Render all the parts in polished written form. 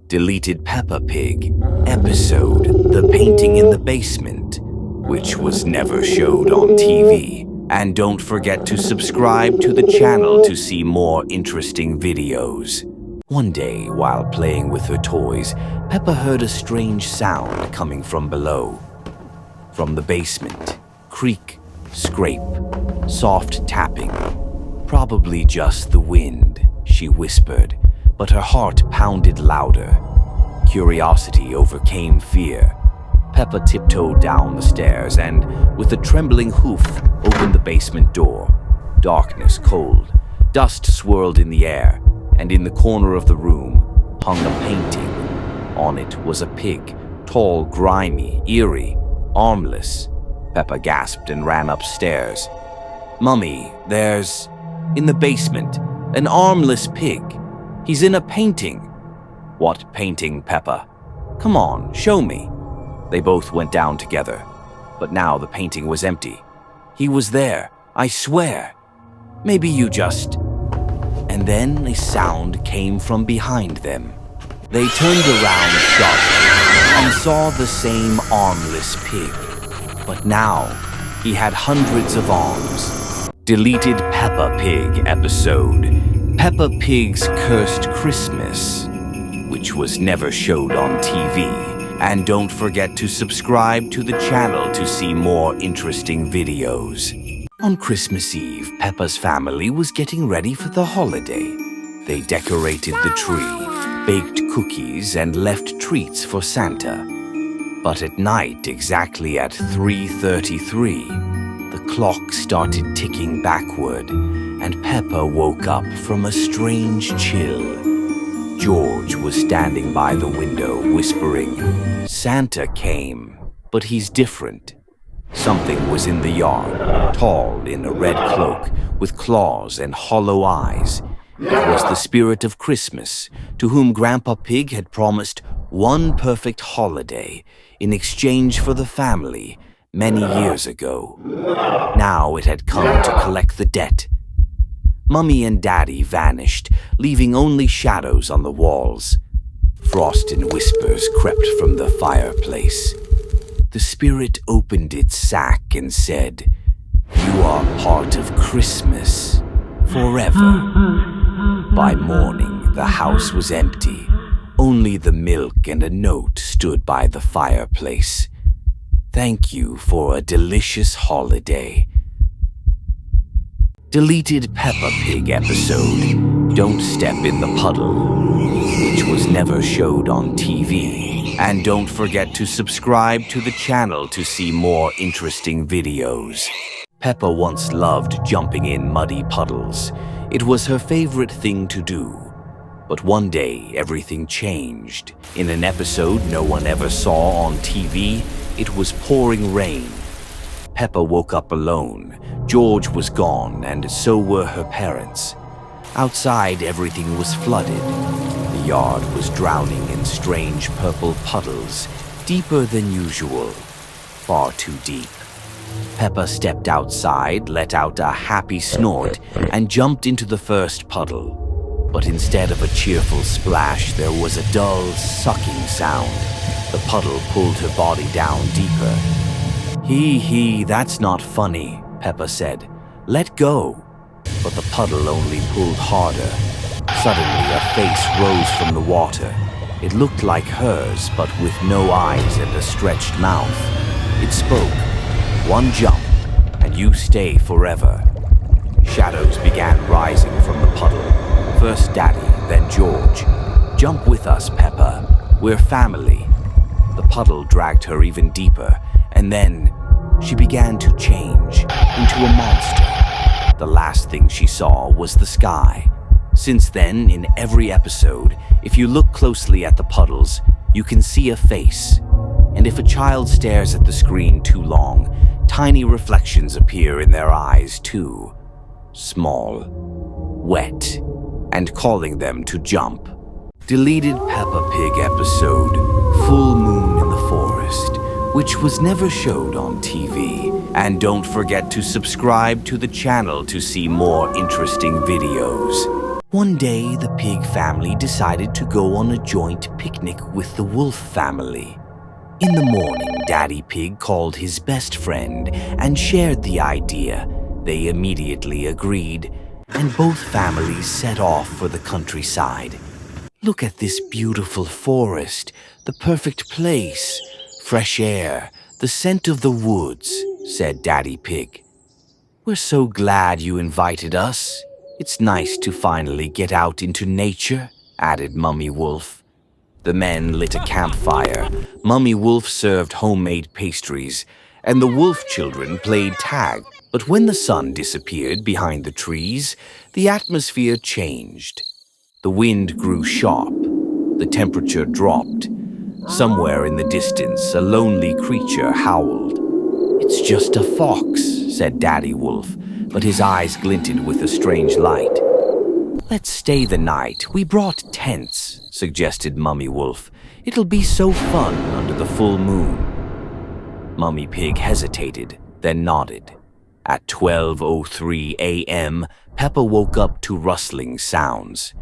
Deleted Peppa Pig episode The Painting in the Basement, which was never showed on TV. And don't forget to subscribe to the channel to see more interesting videos. One day, while playing with her toys, Peppa heard a strange sound coming from below. From the basement, creak, scrape, soft tapping. Probably just the wind, she whispered, but her heart pounded louder. Curiosity overcame fear. Peppa tiptoed down the stairs and, with a trembling hoof, opened the basement door. Darkness, cold, dust swirled in the air, and in the corner of the room hung a painting. On it was a pig, tall, grimy, eerie, armless. Peppa gasped and ran upstairs. "Mummy, there's, in the basement, an armless pig. He's in a painting." "What painting, Peppa? Come on, show me." They both went down together, but now the painting was empty. "He was there, I swear. Maybe you just..." And then a sound came from behind them. They turned around sharply and saw the same armless pig. But now, he had hundreds of arms. Deleted Peppa Pig episode Peppa Pig's Cursed Christmas, which was never showed on TV. And don't forget to subscribe to the channel to see more interesting videos. On Christmas Eve, Peppa's family was getting ready for the holiday. They decorated the tree, baked cookies, and left treats for Santa. But at night, exactly at 3:33, the clock started ticking backward, and Peppa woke up from a strange chill. George was standing by the window, whispering, "Santa came, but he's different." Something was in the yard, tall in a red cloak, with claws and hollow eyes. It was the spirit of Christmas, to whom Grandpa Pig had promised one perfect holiday in exchange for the family many years ago. Now it had come to collect the debt. Mummy and Daddy vanished, leaving only shadows on the walls. Frost and whispers crept from the fireplace. The spirit opened its sack and said, "You are part of Christmas, forever." By morning, the house was empty. Only the milk and a note stood by the fireplace. "Thank you for a delicious holiday." Deleted Peppa Pig episode Don't Step in the Puddle, which was never showed on TV. And don't forget to subscribe to the channel to see more interesting videos. Peppa once loved jumping in muddy puddles. It was her favorite thing to do. But one day, everything changed. In an episode no one ever saw on TV, it was pouring rain. Peppa woke up alone. George was gone, and so were her parents. Outside, everything was flooded. The yard was drowning in strange purple puddles, deeper than usual, far too deep. Peppa stepped outside, let out a happy snort, and jumped into the first puddle. But instead of a cheerful splash, there was a dull, sucking sound. The puddle pulled her body down deeper. Hee, that's not funny," Peppa said. "Let go." But the puddle only pulled harder. Suddenly, a face rose from the water. It looked like hers, but with no eyes and a stretched mouth. It spoke, "One jump, and you stay forever." Shadows began rising from the puddle. First Daddy, then George. "Jump with us, Peppa. We're family." The puddle dragged her even deeper, and then she began to change into a monster. The last thing she saw was the sky. Since then, in every episode, if you look closely at the puddles, you can see a face. And if a child stares at the screen too long, tiny reflections appear in their eyes too. Small, wet, and calling them to jump. Deleted Peppa Pig episode Full Moon in the Forest, which was never showed on TV. And don't forget to subscribe to the channel to see more interesting videos. One day, the pig family decided to go on a joint picnic with the wolf family. In the morning, Daddy Pig called his best friend and shared the idea. They immediately agreed, and both families set off for the countryside. "Look at this beautiful forest, the perfect place, fresh air, the scent of the woods," said Daddy Pig. "We're so glad you invited us. It's nice to finally get out into nature," added Mummy Wolf. The men lit a campfire. Mummy Wolf served homemade pastries, and the wolf children played tag. But when the sun disappeared behind the trees, the atmosphere changed. The wind grew sharp. The temperature dropped. Somewhere in the distance, a lonely creature howled. "It's just a fox," said Daddy Wolf, but his eyes glinted with a strange light. "Let's stay the night. We brought tents," suggested Mummy Wolf. "It'll be so fun under the full moon." Mummy Pig hesitated, then nodded. At 12:03 a.m., Peppa woke up to rustling sounds.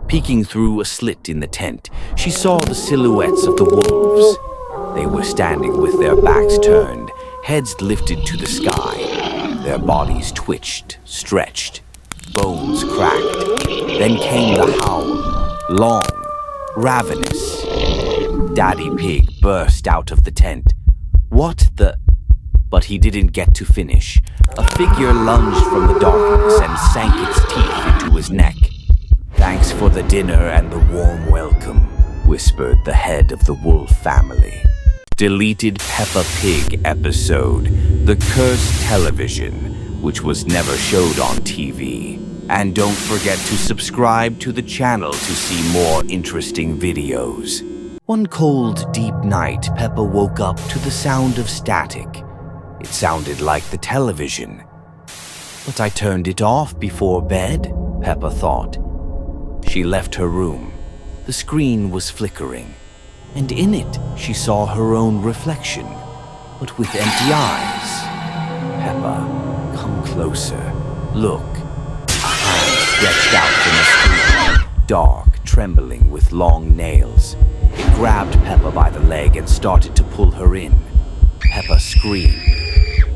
Peeking through a slit in the tent, she saw the silhouettes of the wolves. They were standing with their backs turned, heads lifted to the sky. Their bodies twitched, stretched. Bones cracked. Then came the howl, long, ravenous. Daddy Pig burst out of the tent. "What the—" But he didn't get to finish. A figure lunged from the darkness and sank its teeth into his neck. "Thanks for the dinner and the warm welcome," whispered the head of the wolf family. Deleted Peppa Pig episode, The Cursed Television, which was never showed on TV. And don't forget to subscribe to the channel to see more interesting videos. One cold, deep night, Peppa woke up to the sound of static. It sounded like the television. "But I turned it off before bed," Peppa thought. She left her room. The screen was flickering, and in it she saw her own reflection, but with empty eyes. "Peppa, come closer. Look." A hand stretched out from the screen, dark, trembling with long nails. It grabbed Peppa by the leg and started to pull her in. Peppa screamed.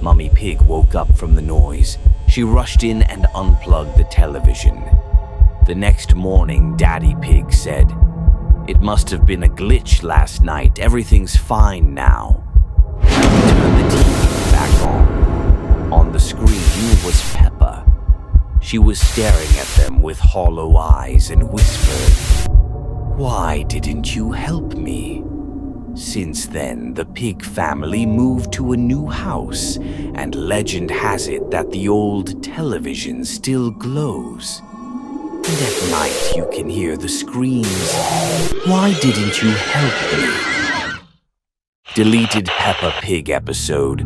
Mummy Pig woke up from the noise. She rushed in and unplugged the television. The next morning, Daddy Pig said, "It must have been a glitch last night. Everything's fine now." He turned the TV back on. On the screen was Peppa. She was staring at them with hollow eyes and whispered, "Why didn't you help me?" Since then, the pig family moved to a new house, and legend has it that the old television still glows. And at night you can hear the screams, "Why didn't you help me?" Deleted Peppa Pig episode,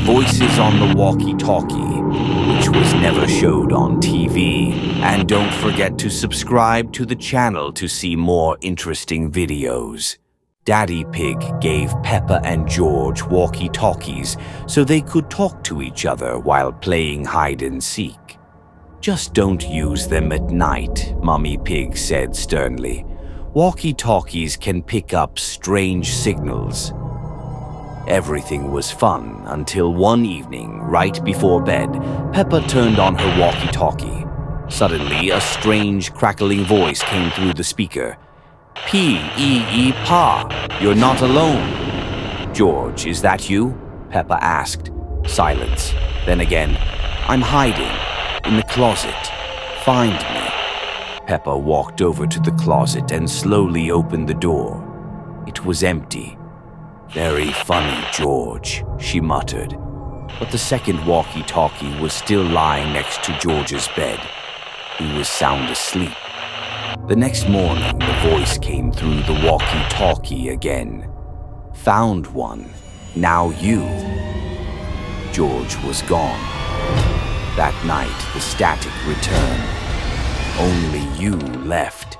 Voices on the Walkie-Talkie, which was never showed on TV. And don't forget to subscribe to the channel to see more interesting videos. Daddy Pig gave Peppa and George walkie-talkies so they could talk to each other while playing hide-and-seek. "Just don't use them at night," Mummy Pig said sternly. "Walkie-talkies can pick up strange signals." Everything was fun until one evening, right before bed, Peppa turned on her walkie-talkie. Suddenly, a strange, crackling voice came through the speaker. "P-E-E Pa, you're not alone." "George, is that you?" Peppa asked. Silence. Then again, "I'm hiding in the closet. Find me." Peppa walked over to the closet and slowly opened the door. It was empty. "Very funny, George," she muttered. But the second walkie-talkie was still lying next to George's bed. He was sound asleep. The next morning, the voice came through the walkie-talkie again. "Found one. Now you." George was gone. That night, the static returned. Only you left.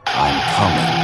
"I'm coming."